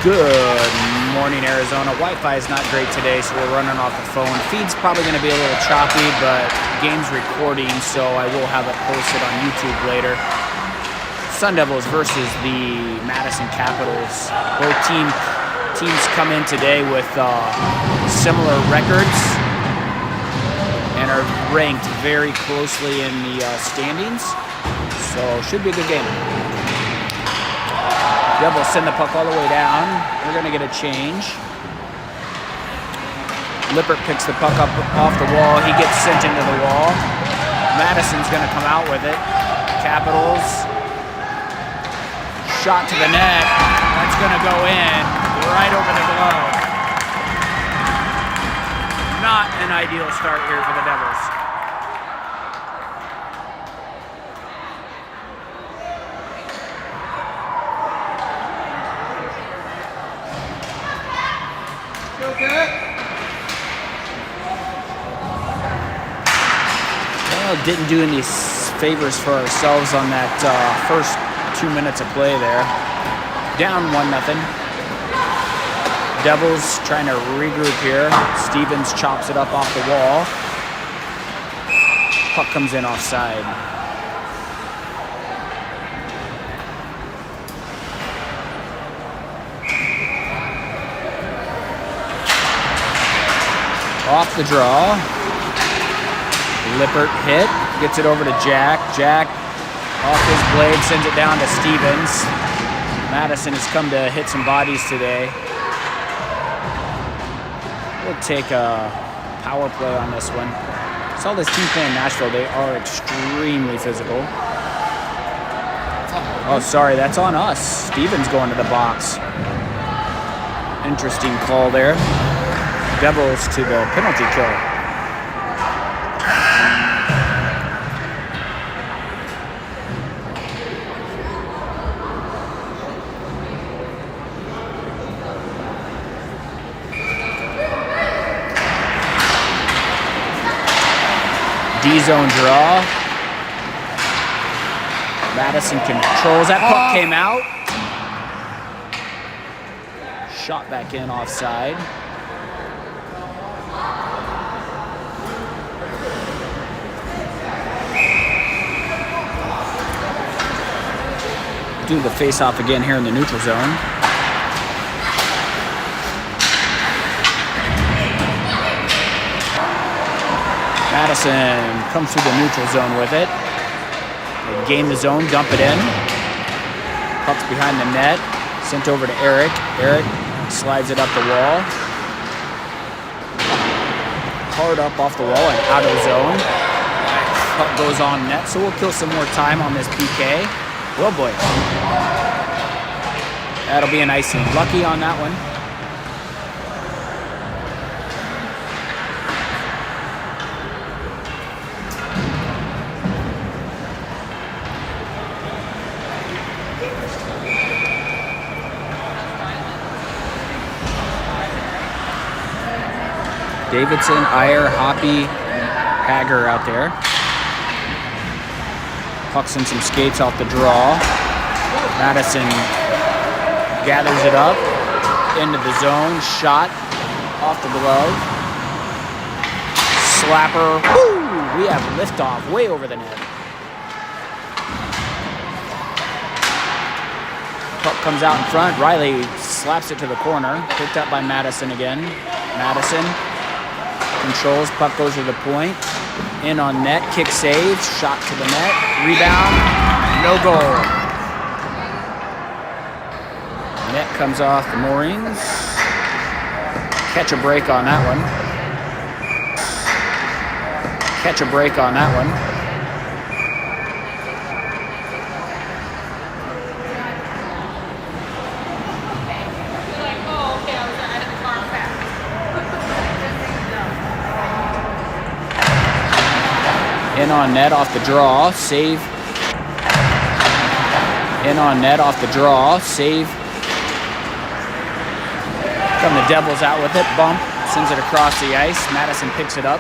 Good morning, Arizona. Wi-Fi is not great today, so we're running off the phone. Feed's probably going to be a little choppy, but game's recording, so I will have it posted on YouTube later. Sun Devils versus the Madison Capitals. Both teams come in today with similar records and are ranked very closely in the standings, so should be a good game. Devils send the puck all the way down. We're going to get a change. Lippert picks the puck up off the wall. He gets sent into the wall. Madison's going to come out with it. Capitals. Shot to the net. That's going to go in right over the glove. Not an ideal start here for the Devils. Well, didn't do any favors for ourselves on that first 2 minutes of play there. Down 1-0. Devils trying to regroup here. Stevens chops it up off the wall. Puck comes in offside. Off the draw. Lippert hit. Gets it over to Jack. Jack off his blade, sends it down to Stevens. Madison has come to hit some bodies today. We'll take a power play on this one. Saw this team play in Nashville. They are extremely physical. Oh, sorry, that's on us. Stevens going to the box. Interesting call there. Devils to the penalty kill. D-zone draw. Madison controls. That puck came out. Shot back in offside. Do the face-off again here in the neutral zone. Madison comes through the neutral zone with it. They gain the zone, dump it in. Puck's behind the net. Sent over to Eric. Eric slides it up the wall. Hard up off the wall and out of the zone. Puck goes on net, so we'll kill some more time on this PK. Well, boy. That'll be an icing. Lucky on that one. Davidson, Iyer, Hoppy, Hager out there. Pucks in some skates off the draw. Madison gathers it up into the zone. Shot off the glove. Slapper. Woo! We have liftoff way over the net. Puck comes out in front. Riley slaps it to the corner. Picked up by Madison again. Madison controls. Puck goes to the point. In on net. Kick saves. Shot to the net. Rebound. No goal. Net comes off the moorings. Catch a break on that one. Catch a break on that one. In on net off the draw. Save. In on net off the draw. Save. Come the Devils out with it. Bump. Sends it across the ice. Madison picks it up.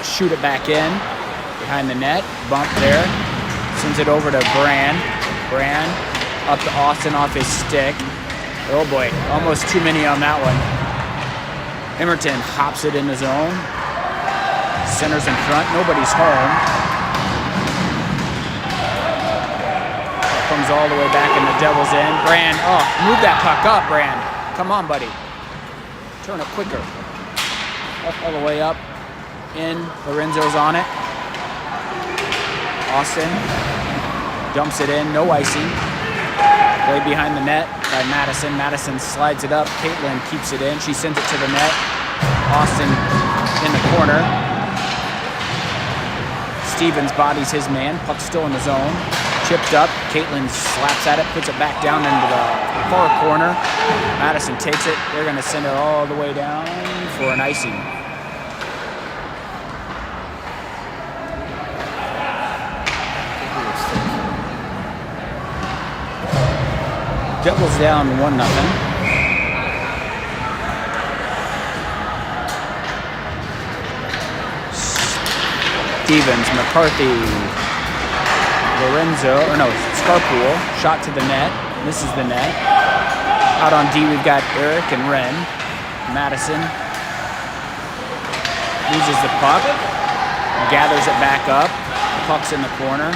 Shoot it back in. Behind the net. Bump there. Sends it over to Brand. Brand up to Austin off his stick. Oh boy, almost too many on that one. Emerton hops it in the zone. Centers in front, nobody's home. Comes all the way back in the Devil's end. Brand, oh, move that puck up, Brand. Come on, buddy. Turn it quicker. Up all the way up. In, Lorenzo's on it. Austin dumps it in, no icing. Play behind the net by Madison. Madison slides it up. Caitlin keeps it in. She sends it to the net. Austin in the corner. Stevens bodies his man. Puck still in the zone. Chipped up. Caitlin slaps at it, puts it back down into the far corner. Madison takes it. They're going to send it all the way down for an icing. Devils down 1-0. Stevens, McCarthy, Lorenzo, or no, Scarpool, shot to the net. This is the net. Out on D, we've got Eric and Wren. Madison loses the puck, gathers it back up. Puck's in the corner.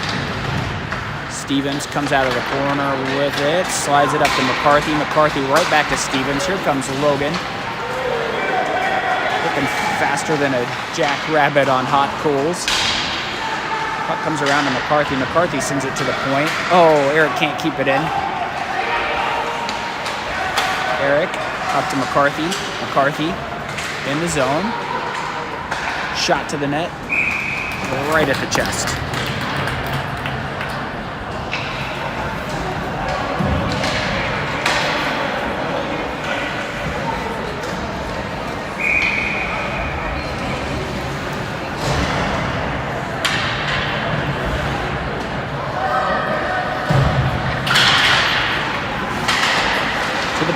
Stevens comes out of the corner with it, slides it up to McCarthy. McCarthy right back to Stevens. Here comes Logan. Looking faster than a jackrabbit on hot coals. Puck comes around to McCarthy. McCarthy sends it to the point. Oh, Eric can't keep it in. Eric up to McCarthy. McCarthy in the zone. Shot to the net. Right at the chest.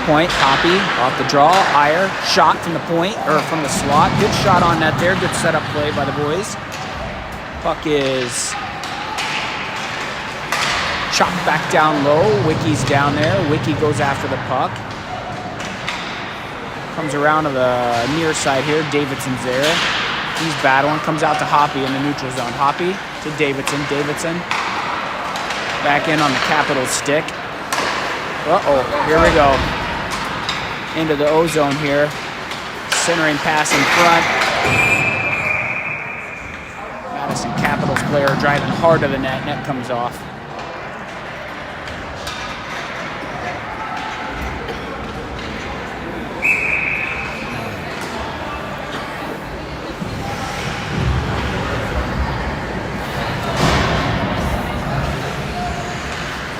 Point, Hoppy off the draw, Iyer, shot from the point, or from the slot. Good shot on net there, good setup play by the boys. Puck is chopped back down low. Wiki's down there. Wiki goes after the puck. Comes around to the near side here. Davidson's there. He's battling, comes out to Hoppy in the neutral zone. Hoppy to Davidson. Davidson back in on the Capitals stick. Uh-oh, here we go. Into the O-zone here. Centering pass in front. Madison Capitals player driving hard to the net. Net comes off.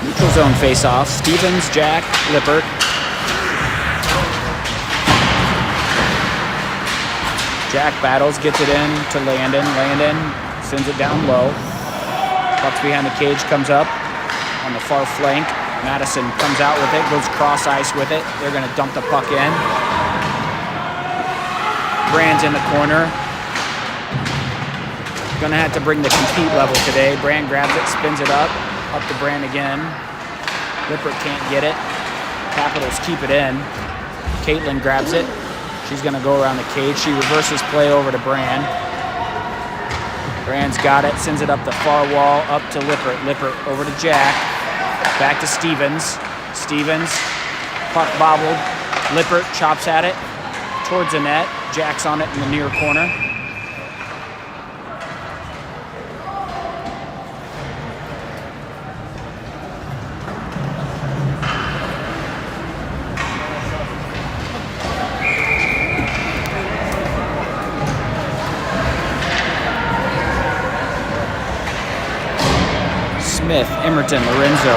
Neutral zone face-off. Stevens, Jack, Lippert. Jack battles, gets it in to Landon. Landon sends it down low. Puck's behind the cage, comes up on the far flank. Madison comes out with it, goes cross ice with it. They're going to dump the puck in. Brand's in the corner. Going to have to bring the compete level today. Brand grabs it, spins it up to Brand again. Lippert can't get it. Capitals keep it in. Caitlin grabs it. She's going to go around the cage. She reverses play over to Brand. Brand's got it, sends it up the far wall, up to Lippert. Lippert over to Jack. Back to Stevens. Stevens, puck bobbled. Lippert chops at it towards the net. Jack's on it in the near corner. Smith, Emerton, Lorenzo.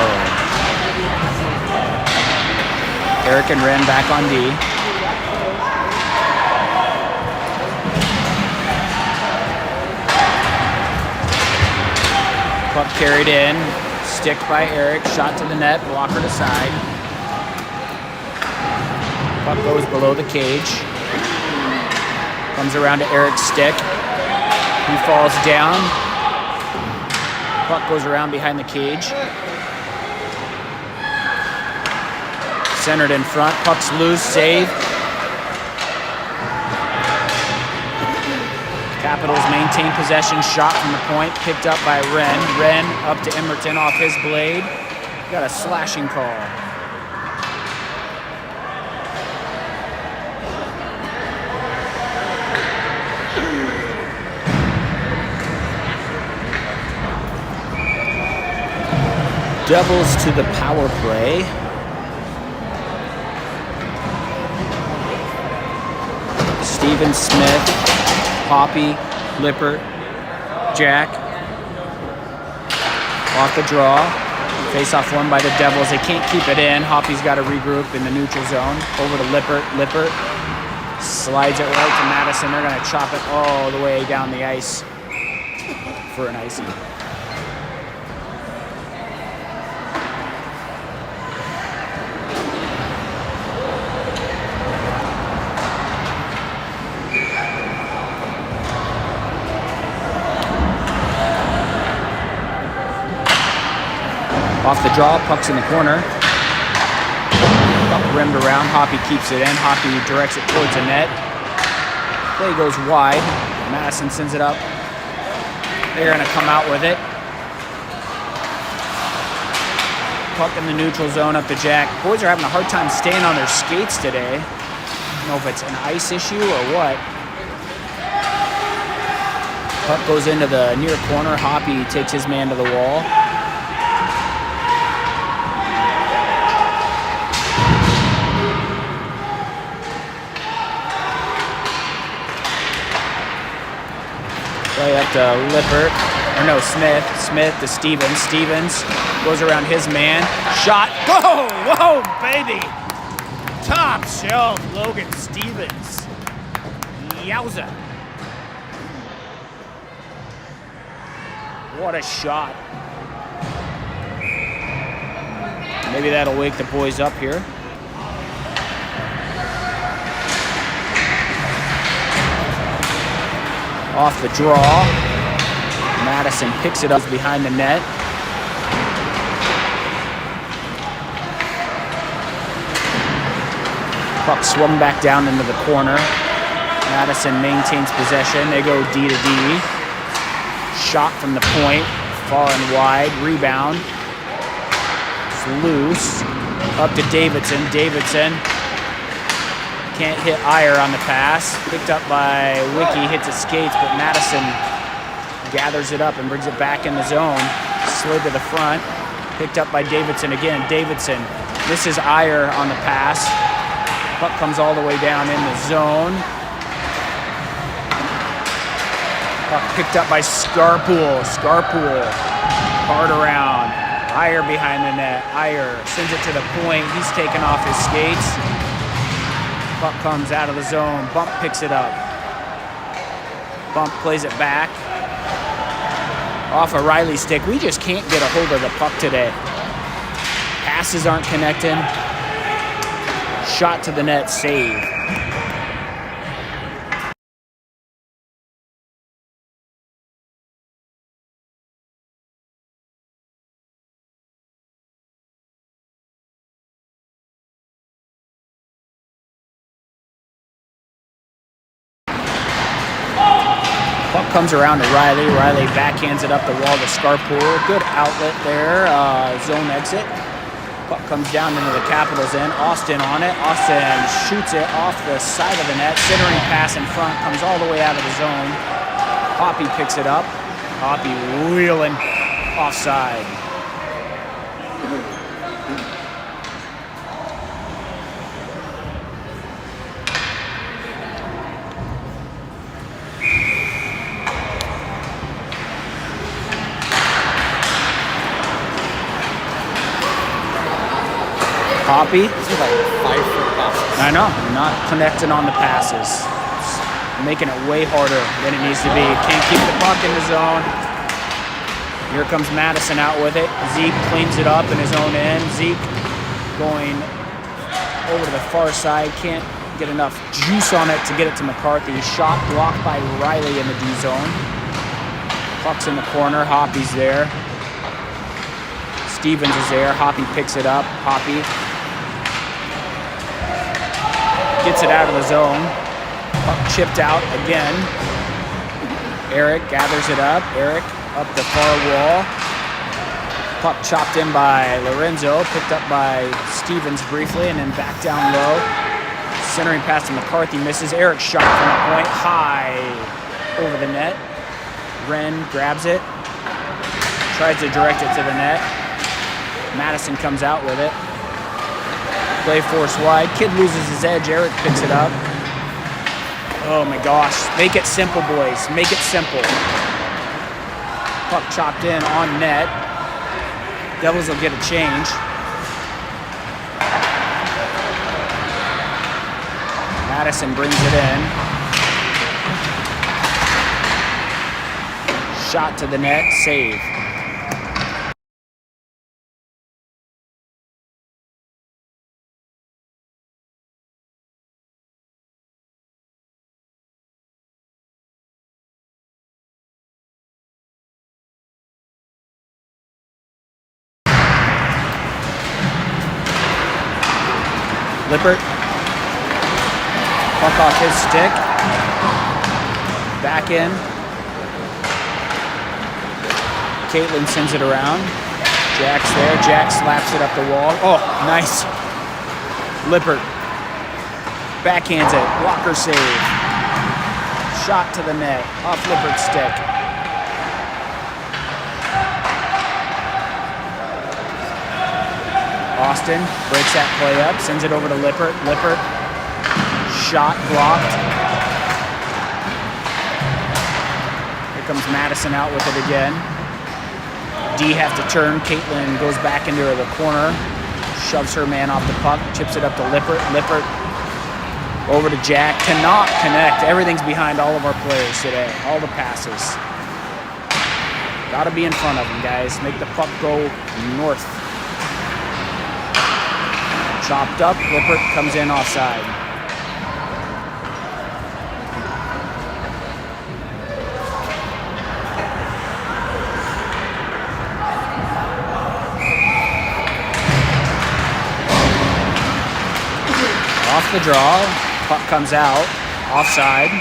Eric and Wren back on D. Puck carried in. Stick by Eric. Shot to the net. Blocker to side. Puck goes below the cage. Comes around to Eric's stick. He falls down. Puck goes around behind the cage. Centered in front. Puck's loose. Save. Capitals maintain possession. Shot from the point. Picked up by Wren. Wren up to Emerton off his blade. Got a slashing call. Devils to the power play. Steven Smith, Hoppy, Lippert, Jack. Off the draw. Face-off won by the Devils. They can't keep it in. Hoppy's got to regroup in the neutral zone. Over to Lippert. Lippert slides it right to Madison. They're going to chop it all the way down the ice for an icing. Off the draw, puck's in the corner. Puck rimmed around, Hoppy keeps it in. Hoppy directs it towards the net. Play goes wide. Madison sends it up. They're gonna come out with it. Puck in the neutral zone up to Jack. Boys are having a hard time staying on their skates today. I don't know if it's an ice issue or what. Puck goes into the near corner. Hoppy takes his man to the wall. Play up to Lippert, or no, Smith. Smith to Stevens. Stevens goes around his man. Shot. Whoa, whoa, baby. Top shelf, Logan Stevens. Yowza. What a shot. Maybe that'll wake the boys up here. Off the draw. Madison picks it up behind the net. Puck swung back down into the corner. Madison maintains possession. They go D to D. Shot from the point. Far and wide. Rebound. It's loose. Up to Davidson. Davidson can't hit Iyer on the pass. Picked up by Wiki, hits his skates, but Madison gathers it up and brings it back in the zone. Slid to the front. Picked up by Davidson again. Davidson misses Iyer on the pass. Puck comes all the way down in the zone. Puck picked up by Scarpool. Scarpool hard around. Iyer behind the net. Iyer sends it to the point. He's taken off his skates. Puck comes out of the zone. Bump picks it up. Bump plays it back. Off a Riley stick. We just can't get a hold of the puck today. Passes aren't connecting. Shot to the net, save. Puck comes around to Riley. Riley backhands it up the wall to Scarpool. Good outlet there. Zone exit. Puck comes down into the Capitals end. Austin on it. Austin shoots it off the side of the net. Centering pass in front. Comes all the way out of the zone. Hoppy picks it up. Hoppy wheeling offside. Hoppy. I know, not connecting on the passes. It's making it way harder than it needs to be. Can't keep the puck in the zone. Here comes Madison out with it. Zeke cleans it up in his own end. Zeke going over to the far side. Can't get enough juice on it to get it to McCarthy. Shot blocked by Riley in the D zone. Puck's in the corner. Hoppy's there. Stevens is there. Hoppy picks it up. Hoppy Gets it out of the zone. Puck chipped out again. Eric gathers it up. Eric up the far wall. Puck chopped in by Lorenzo. Picked up by Stevens briefly, and then back down low. Centering pass to McCarthy misses. Eric shot from the point. High over the net. Wren grabs it. Tries to direct it to the net. Madison comes out with it. Play force wide. Kid loses his edge. Eric picks it up. Oh my gosh. Make it simple, boys. Make it simple. Puck chopped in on net. Devils will get a change. Madison brings it in. Shot to the net. Save. Lippert, puck off his stick, back in. Caitlin sends it around. Jack's there. Jack slaps it up the wall. Oh, nice. Lippert backhands it. Blocker save. Shot to the net. Off Lippert's stick. Austin breaks that play up, sends it over to Lippert. Lippert, shot blocked. Here comes Madison out with it again. D have to turn. Caitlin goes back into the corner, shoves her man off the puck, chips it up to Lippert. Lippert over to Jack. Cannot connect. Everything's behind all of our players today. All the passes. Got to be in front of them, guys. Make the puck go north. Chopped up, Lippert comes in offside. Off the draw, puck comes out, offside.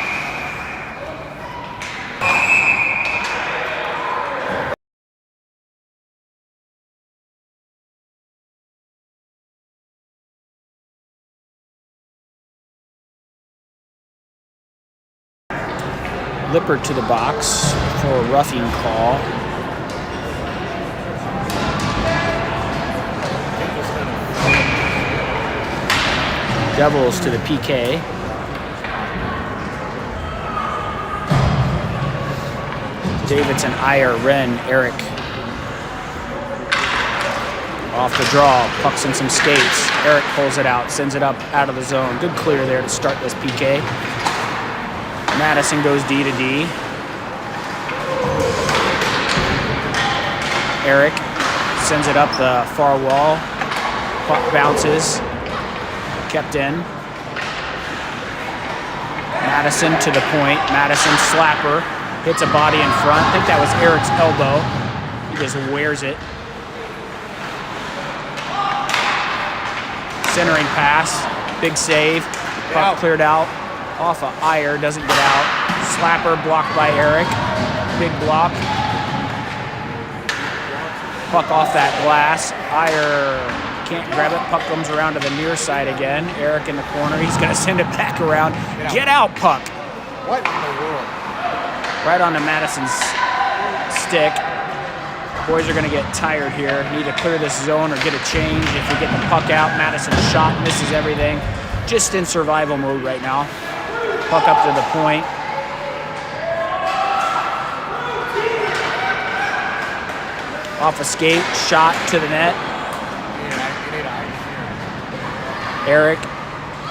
Lippert to the box for a roughing call. Devils to the PK. Davidson, Iyer, Wren, Eric. Off the draw, pucks in some skates. Eric pulls it out, sends it up out of the zone. Good clear there to start this PK. Madison goes D to D. Eric sends it up the far wall. Puck bounces. Kept in. Madison to the point. Madison slapper. Hits a body in front. I think that was Eric's elbow. He just wears it. Centering pass. Big save. Puck cleared out. Off of Iyer, doesn't get out. Slapper blocked by Eric. Big block. Puck off that glass. Iyer can't grab it. Puck comes around to the near side again. Eric in the corner. He's going to send it back around. Get out, puck. What in the world? Right onto Madison's stick. Boys are going to get tired here. Need to clear this zone or get a change. If we get the puck out, Madison's shot misses everything. Just in survival mode right now. Puck up to the point. Off a skate, shot to the net. Eric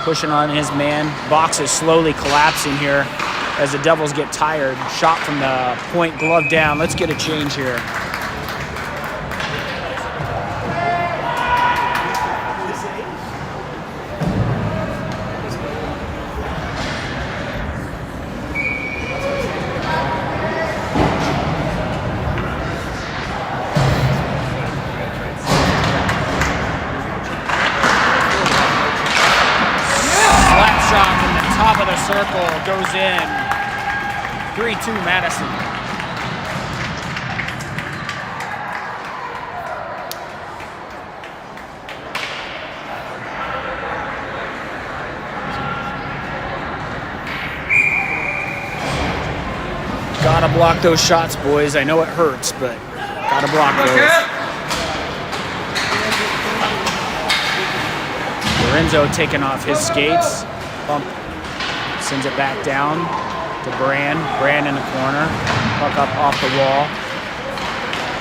pushing on his man. Box is slowly collapsing here as the Devils get tired. Shot from the point, glove down. Let's get a change here. circle, goes in. 3-2 Madison. Gotta block those shots, boys. I know it hurts, but gotta block those. Lorenzo taking off his skates. Bump. Sends it back down to Brand. Brand in the corner. Puck up off the wall.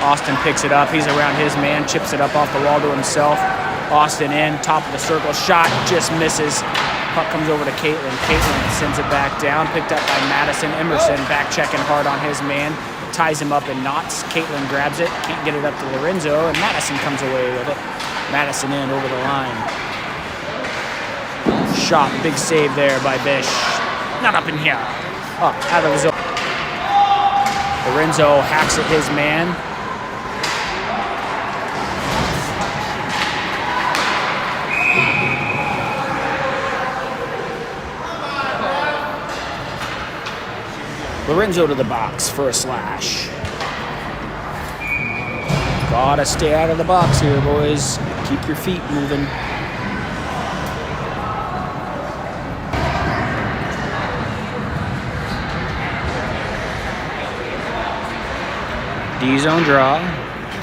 Austin picks it up. He's around his man. Chips it up off the wall to himself. Austin in. Top of the circle. Shot. Just misses. Puck comes over to Caitlin. Caitlin sends it back down. Picked up by Madison. Emerson back checking hard on his man. Ties him up in knots. Caitlin grabs it. Can't get it up to Lorenzo. And Madison comes away with it. Madison in over the line. Shot. Big save there by Bish. Not up in here. Up out of the zone. Lorenzo hacks at his man. Lorenzo to the box for a slash. Gotta stay out of the box here, boys. Keep your feet moving. D-zone draw.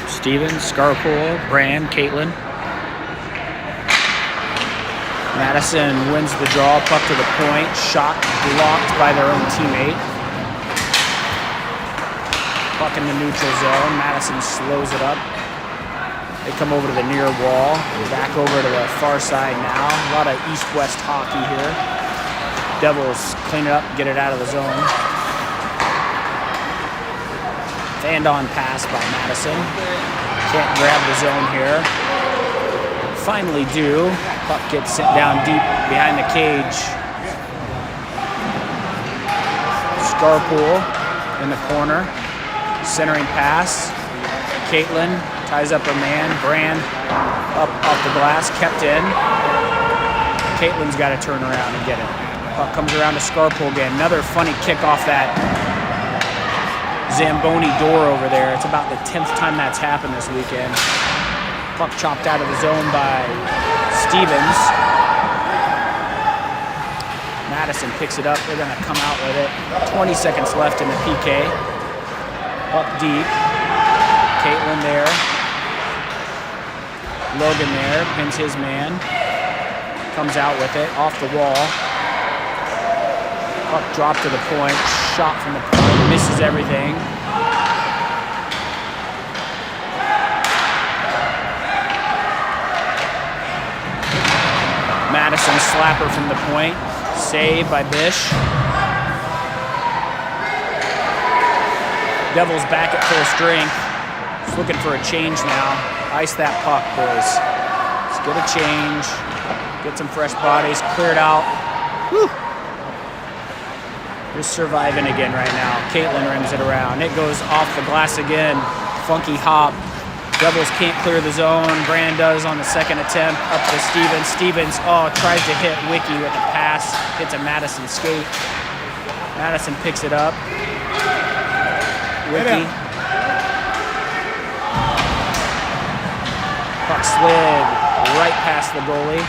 Stevens, Scarpool, Brand, Caitlin. Madison wins the draw, puck to the point. Shot blocked by their own teammate. Puck in the neutral zone. Madison slows it up. They come over to the near wall. Back over to the far side now. A lot of east-west hockey here. Devils clean it up, get it out of the zone. Stand-on pass by Madison. Can't grab the zone here. Finally do. Puck gets sent down deep behind the cage. Scarpool in the corner. Centering pass. Caitlin ties up her man. Brand up off the glass. Kept in. Caitlin's got to turn around and get it. Puck comes around to Scarpool again. Another funny kick off that Zamboni door over there. It's about the 10th time that's happened this weekend. Puck chopped out of the zone by Stevens. Madison picks it up. They're going to come out with it. 20 seconds left in the PK. Up deep. Caitlin there. Logan there. Pins his man. Comes out with it. Off the wall. Puck dropped to the point. Shot from the point. Misses everything. Madison slapper from the point. Save by Bish. Devils back at full strength. Just looking for a change now. Ice that puck, boys. Let's get a change. Get some fresh bodies cleared out. Whew. Just surviving again right now. Caitlin rims it around. It goes off the glass again. Funky hop. Devils can't clear the zone. Brand does on the second attempt. Up to Stevens. Stevens, tries to hit Wiki with a pass. Hits a Madison skate. Madison picks it up. Wiki. Puck slid right past the goalie.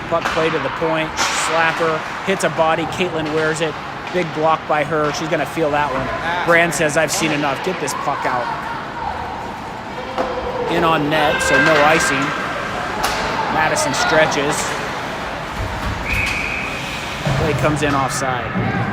Puck play to the point. Slapper. Hits a body. Caitlin wears it. Big block by her. She's going to feel that one. Brand says, I've seen enough. Get this puck out. In on net, so no icing. Madison stretches. Play comes in offside.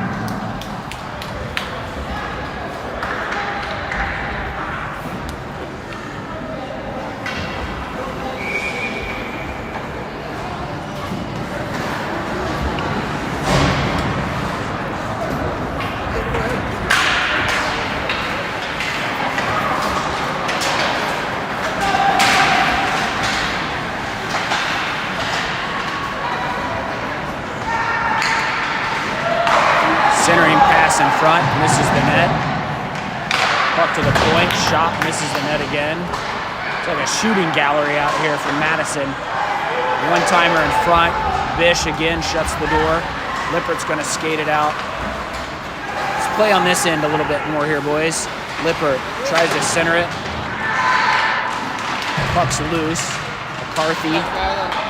Centering pass in front, misses the net. Puck to the point, shot, misses the net again. It's like a shooting gallery out here for Madison. One-timer in front, Bish again shuts the door. Lippert's going to skate it out. Let's play on this end a little bit more here, boys. Lippert tries to center it. Puck's loose. McCarthy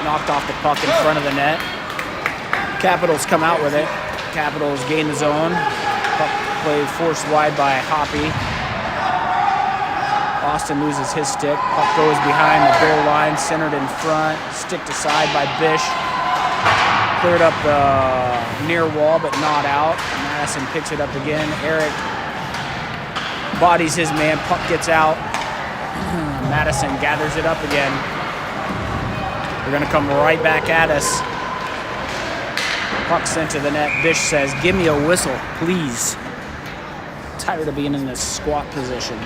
knocked off the puck in front of the net. Capitals come out with it. Capitals gain the zone. Puck played forced wide by Hoppy. Austin loses his stick. Puck goes behind the goal line, centered in front. Sticked aside by Bish. Cleared up the near wall, but not out. Madison picks it up again. Eric bodies his man. Puck gets out. Madison gathers it up again. They're going to come right back at us. Puck sent to the net. Bish says, "Give me a whistle, please." Tired of being in this squat position.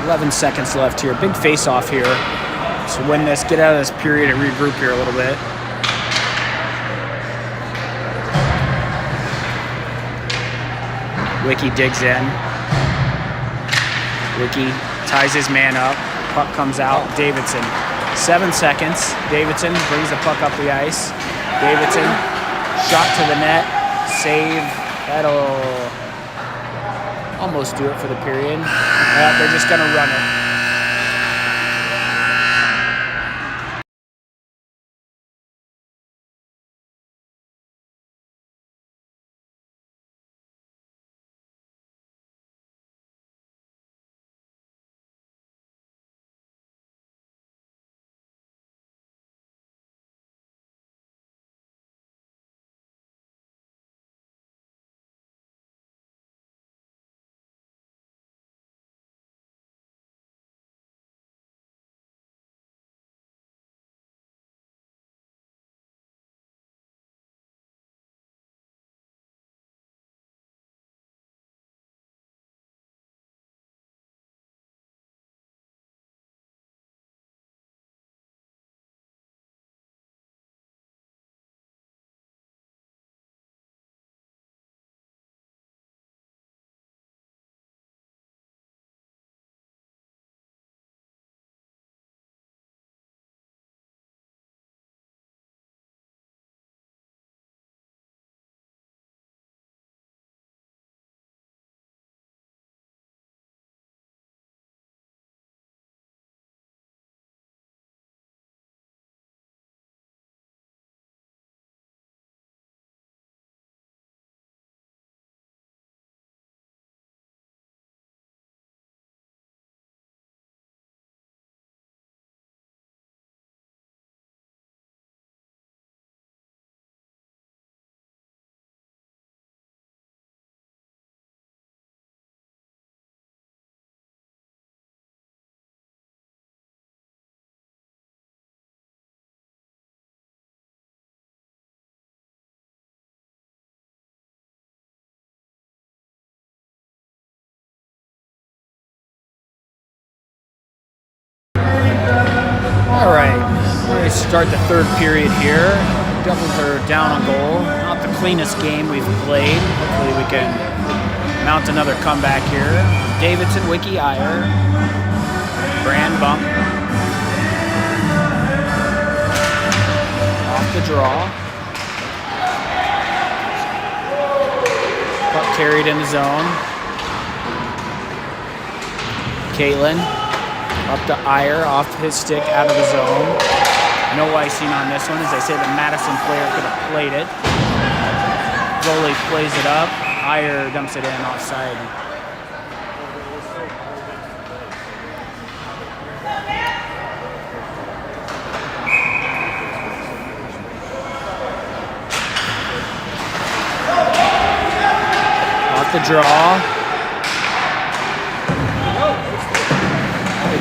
"11 seconds left here. Big face-off here. So win this, get out of this period and regroup here a little bit. Wiki digs in. Wiki ties his man up. Puck comes out. Davidson. 7 seconds. Davidson brings the puck up the ice. Davidson, shot to the net. Save. That'll almost do it for the period. Yeah, they're just going to run it. All right, we start the third period here. Devils are down on goal. Not the cleanest game we've played. Hopefully we can mount another comeback here. Davidson, Wiki, Iyer, Brand bump. Off the draw. Puck carried in the zone. Caitlin. Up to Iyer, off his stick, out of the zone. No icing on this one, as they say the Madison player could have played it. Goalie plays it up. Iyer dumps it in offside. Off the draw.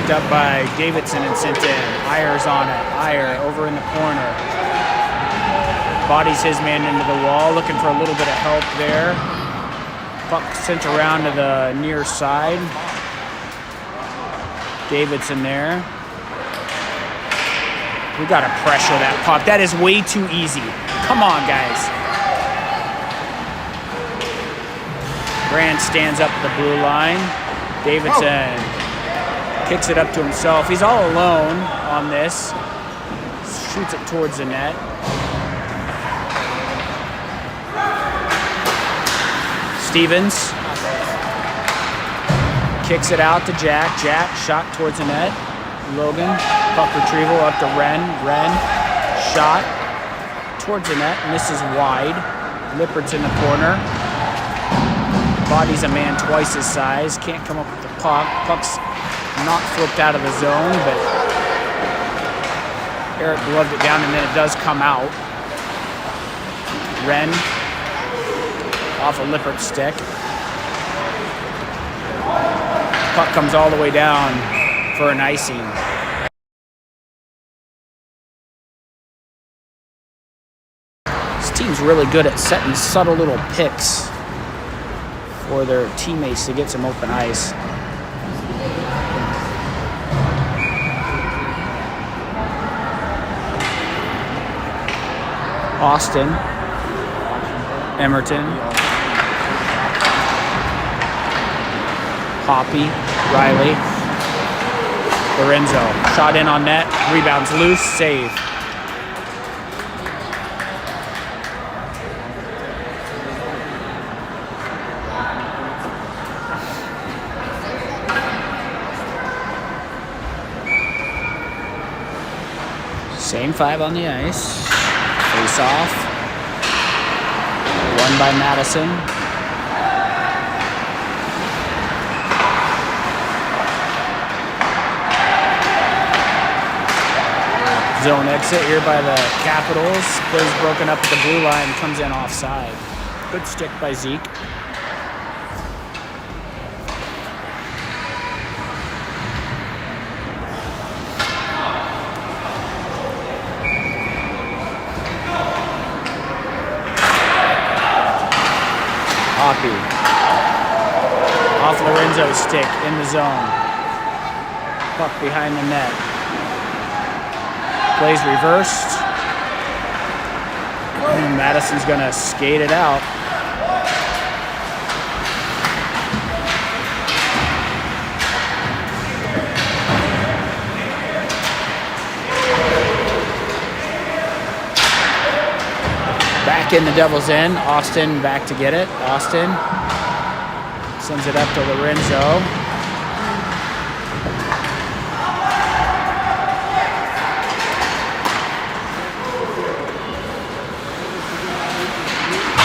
Up by Davidson and sent in. Iyer's on it. Iyer over in the corner. Bodies his man into the wall, looking for a little bit of help there. Puck sent around to the near side. Davidson there. We got to pressure that puck. That is way too easy. Come on, guys. Brand stands up at the blue line. Davidson kicks it up to himself. He's all alone on this. Shoots it towards the net. Stevens kicks it out to Jack. Jack, shot towards the net. Logan, puck retrieval up to Wren. Wren, shot towards the net. Misses wide. Lippert's in the corner. Bodies a man twice his size. Can't come up with the puck. Puck's not flipped out of the zone, but Eric gloved it down, and then it does come out. Wren off a Lippert stick. Puck comes all the way down for an icing. This team's really good at setting subtle little picks for their teammates to get some open ice. Austin, Emerton, Hoppy, Riley, Lorenzo. Shot in on net, rebounds loose, save. Same five on the ice. Face off. Won by Madison. Zone exit here by the Capitals. Plays broken up at the blue line, comes in offside. Good stick by Zeke. Hoppy. Off Lorenzo's stick in the zone. Puck behind the net. Plays reversed. And Madison's going to skate it out. Back in the Devil's end. Austin back to get it. Austin sends it up to Lorenzo.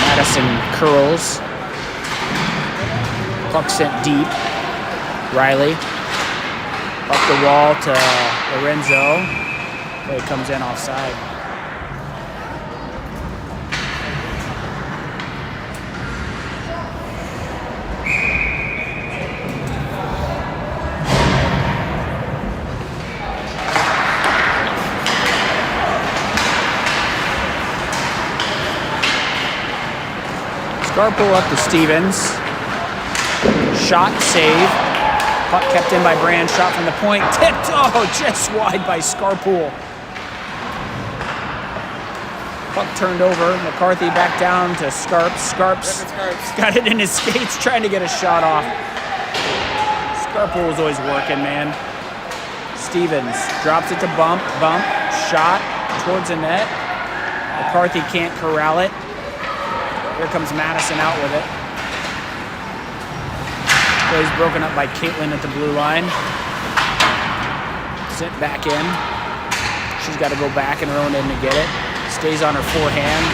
Madison curls. Puck sent deep. Riley up the wall to Lorenzo. Play comes in offside. Scarpool up to Stevens. Shot, save. Puck kept in by Brand. Shot from the point. Tipped. Oh, just wide by Scarpool. Puck turned over. McCarthy back down to Scarps. Scarps got it in his skates, trying to get a shot off. Scarpool is always working, man. Stevens drops it to Bump. Bump. Shot towards the net. McCarthy can't corral it. Here comes Madison out with it. Plays broken up by Caitlin at the blue line. Sent back in. She's got to go back in her own end to get it. Stays on her forehand.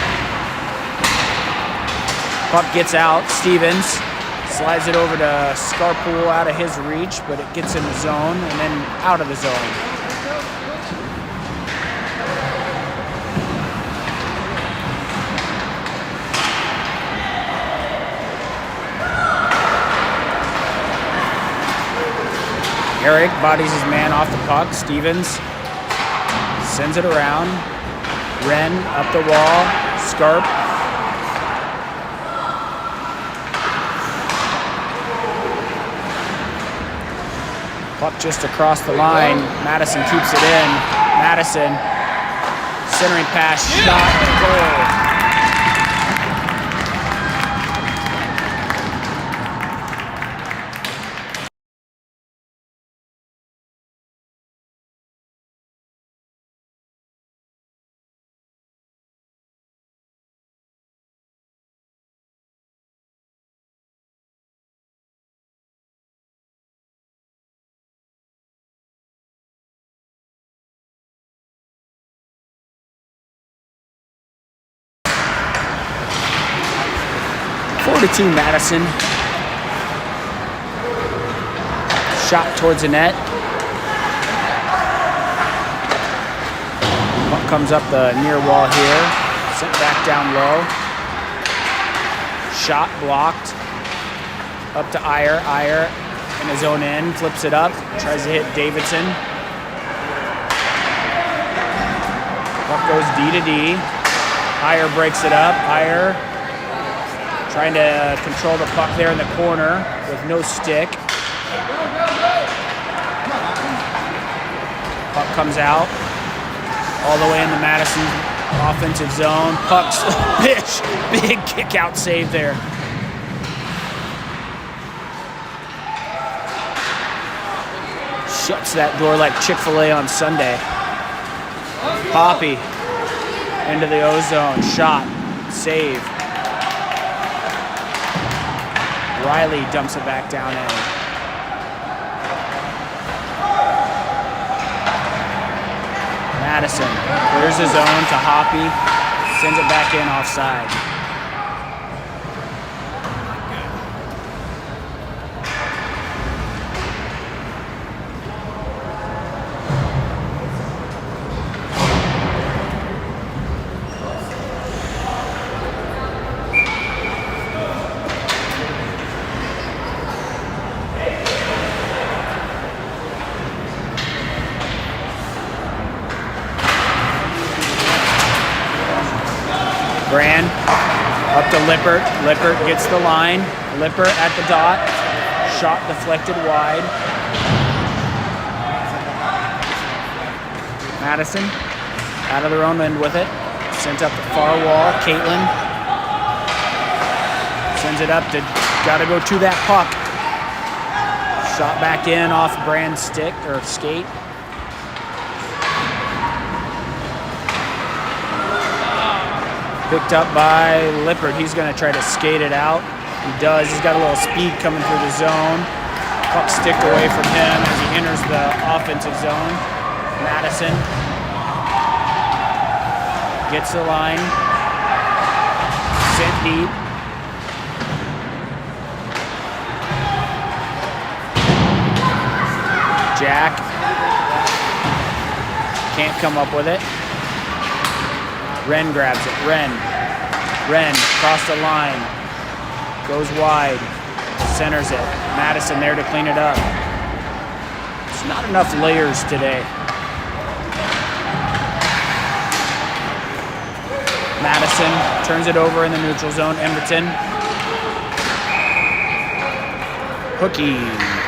Puck gets out. Stevens slides it over to Scarpool out of his reach, but it gets in the zone and then out of the zone. Eric bodies his man off the puck. Stevens sends it around. Wren up the wall. Scarp. Puck just across the line. Madison keeps it in. Madison centering pass, shot, goal. 4-2 Madison. Shot towards the net. Puck comes up the near wall here. Sent back down low. Shot blocked. Up to Iyer. Iyer in his own end. Flips it up. Tries to hit Davidson. Puck goes D to D. Iyer breaks it up. Iyer trying to control the puck there in the corner with no stick. Puck comes out all the way in the Madison offensive zone. Puck's big kick out save there. Shuts that door like Chick-fil-A on Sunday. Poppy into the O-zone. Shot. Save. Riley dumps it back down in. Madison clears the zone to Hoppy. Sends it back in offside. Brand up to Lippert. Lippert gets the line. Lippert at the dot. Shot deflected wide. Madison out of their own end with it. Sent up the far wall. Caitlin sends it up to, gotta go to that puck. Shot back in off Brand's stick or skate. Picked up by Lippert. He's going to try to skate it out. He does. He's got a little speed coming through the zone. Puck sticked away from him as he enters the offensive zone. Madison gets the line. Sent deep. Jack can't come up with it. Wren grabs it. Wren across the line. Goes wide. Centers it. Madison there to clean it up. It's not enough layers today. Madison turns it over in the neutral zone. Emberton. Hookie.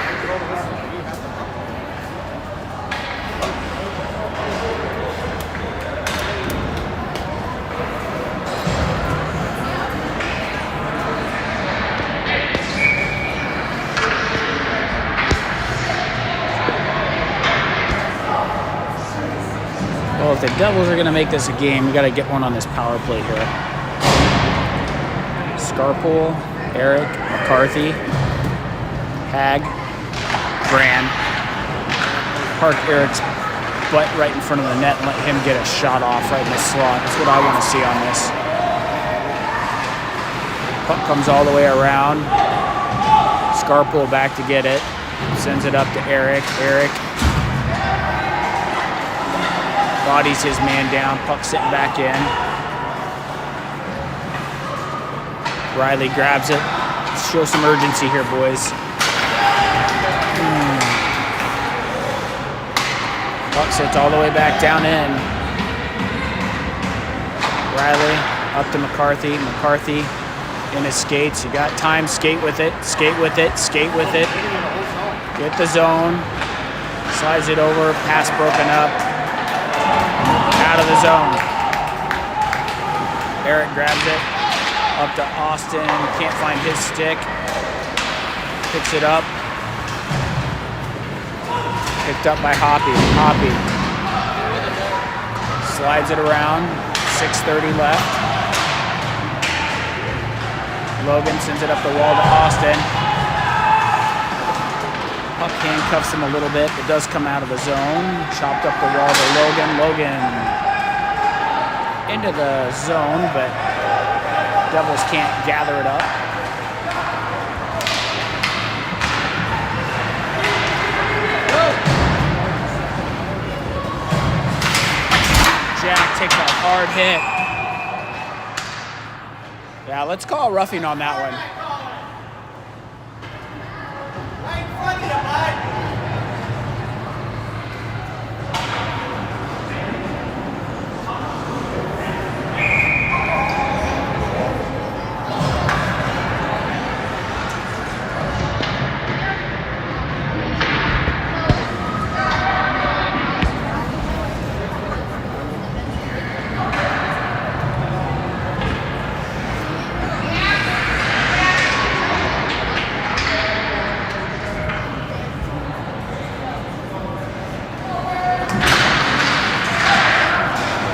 Well, if the Devils are going to make this a game, we got to get one on this power play here. Scarpool, Eric, McCarthy, Hag, Brand. Park Eric's butt right in front of the net and let him get a shot off right in the slot. That's what I want to see on this. Puck comes all the way around. Scarpool back to get it. Sends it up to Eric. Eric bodies his man down. Puck sitting back in. Riley grabs it. Let's show some urgency here, boys. Puck sits all the way back down in. Riley up to McCarthy. McCarthy in his skates. You got time. Skate with it. Skate with it. Skate with it. Get the zone. Slides it over. Pass broken up. Out of the zone. Eric grabs it. Up to Austin. Can't find his stick. Picks it up. Picked up by Hoppy. Hoppy slides it around. 6:30 left. Logan sends it up the wall to Austin. Puck handcuffs him a little bit. It does come out of the zone. Chopped up the wall to Logan. Logan into the zone, but Devils can't gather it up. Jack takes a hard hit. Yeah, let's call a roughing on that one.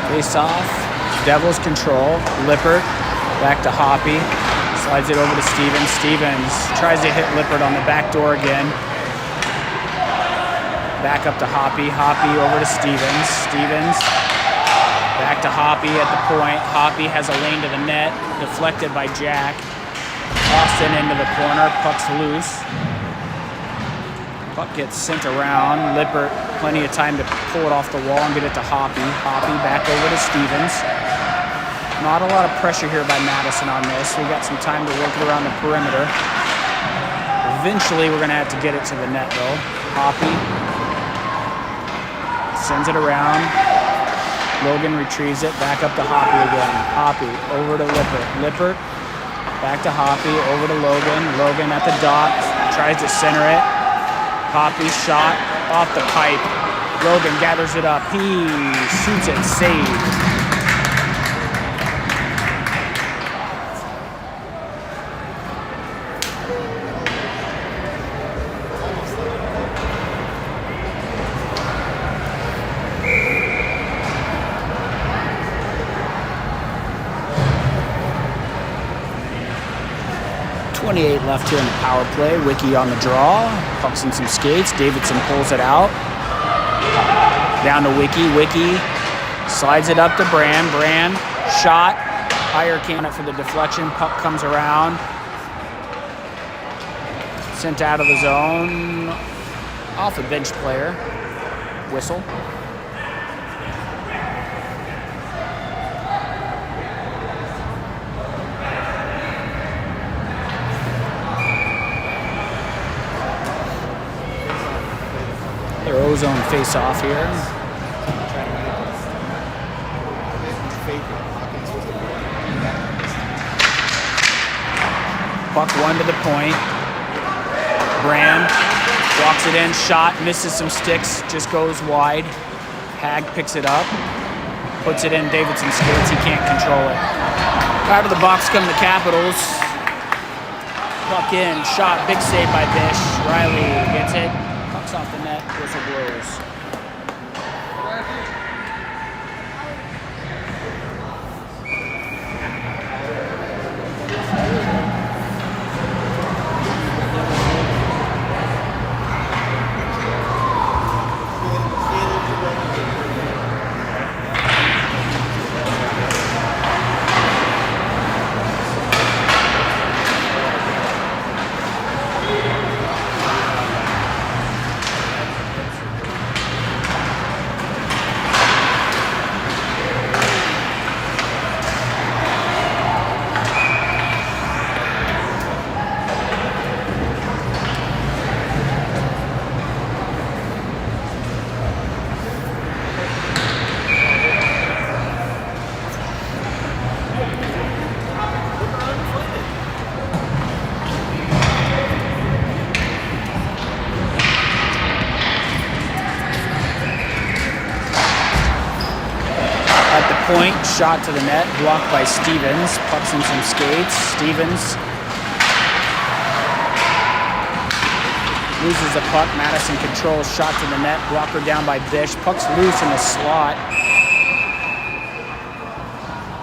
Face off, Devils control, Lippert, back to Hoppy, slides it over to Stevens. Stevens tries to hit Lippert on the back door again. Back up to Hoppy, Hoppy over to Stevens. Stevens, back to Hoppy at the point. Hoppy has a lane to the net, deflected by Jack. Austin into the corner, puck's loose. Puck gets sent around. Lippert, plenty of time to pull it off the wall and get it to Hoppy. Hoppy back over to Stevens. Not a lot of pressure here by Madison on this. We got some time to work it around the perimeter. Eventually, we're going to have to get it to the net, though. Hoppy sends it around. Logan retrieves it. Back up to Hoppy again. Hoppy over to Lippert. Lippert back to Hoppy. Over to Logan. Logan at the dot. Tries to center it. Hoppy shot off the pipe. Logan gathers it up. He shoots it. Save. Left here in the power play. Wiki on the draw. Pucks in some skates. Davidson pulls it out. Down to Wiki. Wiki slides it up to Brand. Brand shot. Higher cannon for the deflection. Puck comes around. Sent out of the zone. Off a bench player. Whistle. Ozone face off here. Puck one to the point. Brand walks it in, shot, misses some sticks, just goes wide. Hag picks it up, puts it in Davidson's skates. He can't control it. Out of the box come the Capitals. Puck in, shot, big save by Bish. Riley gets it. Off the net, whistle blows. Point, shot to the net, blocked by Stevens. Pucks in some skates. Stevens loses the puck. Madison controls, shot to the net, blocker down by Bish. Puck's loose in the slot.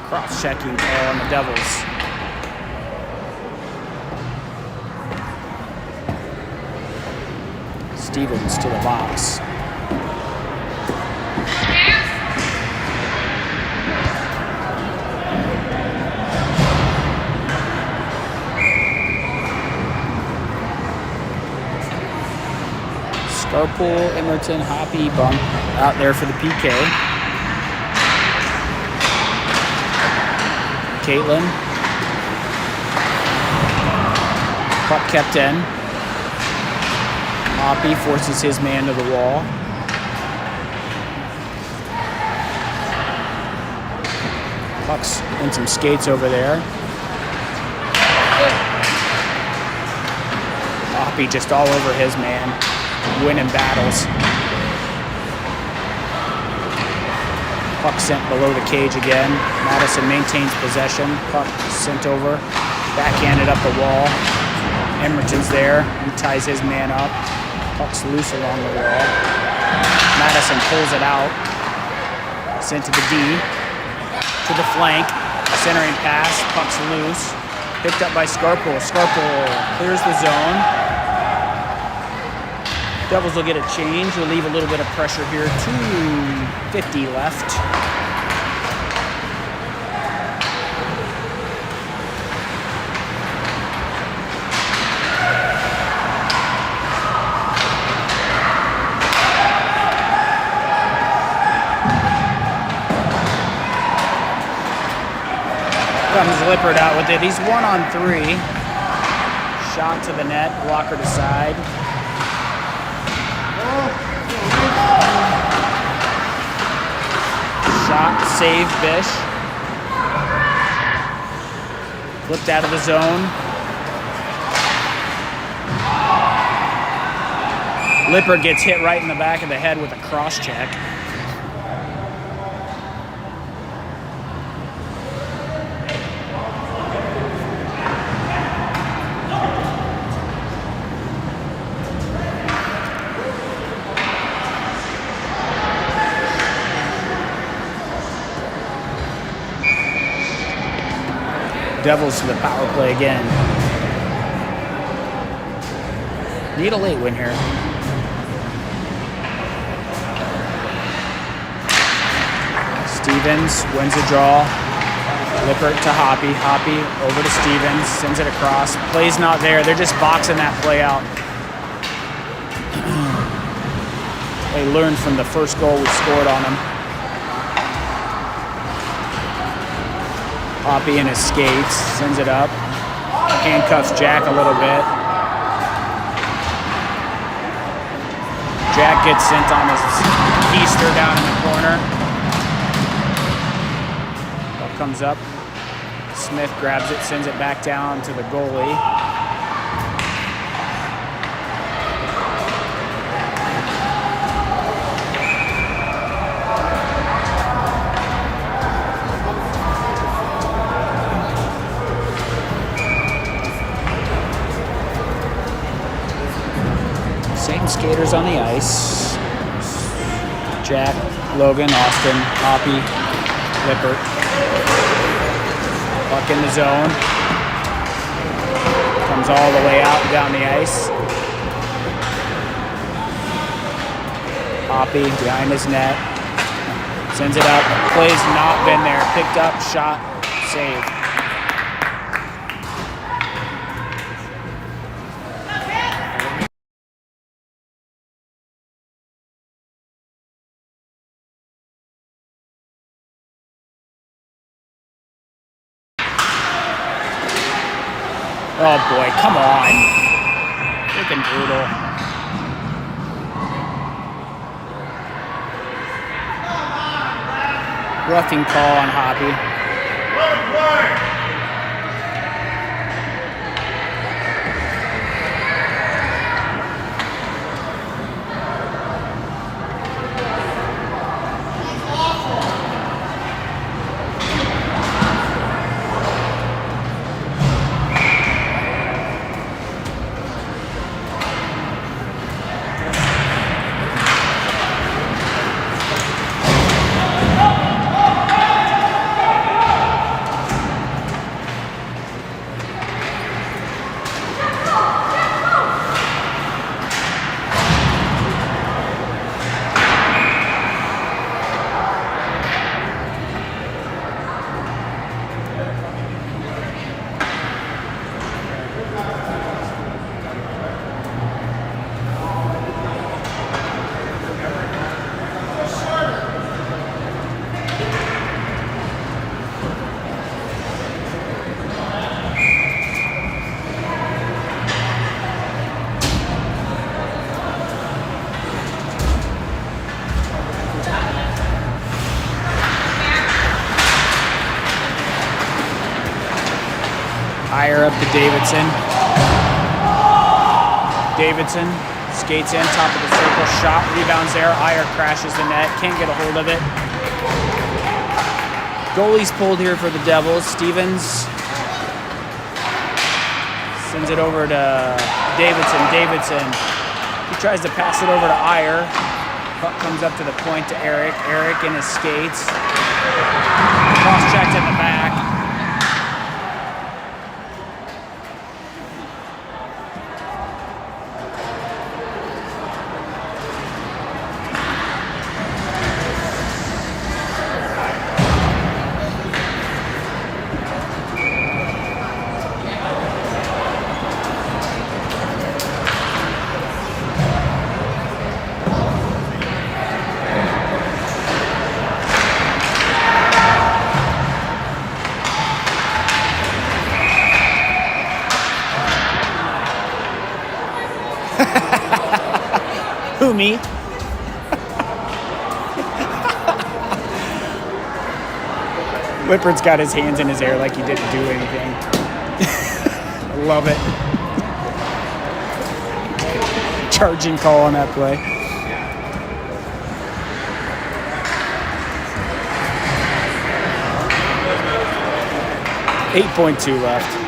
Cross-checking on the Devils. Stevens to the box. Garpool, Emerton, Hoppy, bump out there for the PK. Caitlin. Puck kept in. Hoppy forces his man to the wall. Puck's in some skates over there. Hoppy just all over his man, winning battles. Puck sent below the cage again. Madison maintains possession. Puck sent over, backhanded up the wall. Emerton's there. He ties his man up. Puck's loose along the wall. Madison pulls it out. Sent to the D. To the flank. Centering pass. Puck's loose. Picked up by Scarpool. Scarpool clears the zone. Devils will get a change. We'll leave a little bit of pressure here. 2:50 left. Comes Lippert out with it. He's 1-on-3. Shot to the net. Blocker to side. Shot, save, Bish. Flipped out of the zone. Lippert gets hit right in the back of the head with a cross check. Devils to the power play again. Need a late win here. Stevens wins the draw. Lippert to Hoppy. Hoppy over to Stevens. Sends it across. Play's not there. They're just boxing that play out. They learned from the first goal we scored on them. Hoppy in his skates, sends it up, handcuffs Jack a little bit. Jack gets sent on his keister down in the corner. Puck comes up. Smith grabs it, sends it back down to the goalie. Skaters on the ice. Jack, Logan, Austin, Hoppy, Lippert. Puck in the zone. Comes all the way out and down the ice. Hoppy behind his net. Sends it up. Play's not been there. Picked up, shot, save. Oh boy, come on. Freaking brutal. Roughing call on Hoppy. Higher up to Davidson. Davidson skates in, top of the circle, shot, rebounds there. Iyer crashes the net, can't get a hold of it. Goalie's pulled here for the Devils. Stevens sends it over to Davidson. Davidson, he tries to pass it over to Iyer. Puck comes up to the point to Eric. Eric in his skates. Cross-checked in the back. Who, me? Lippard's got his hands in his hair like he didn't do anything. I love it. Charging call on that play. .2 left.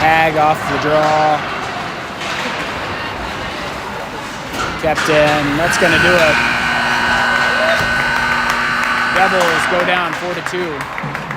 Ag off the draw. Kept in. That's going to do it. Devils go down 4-2.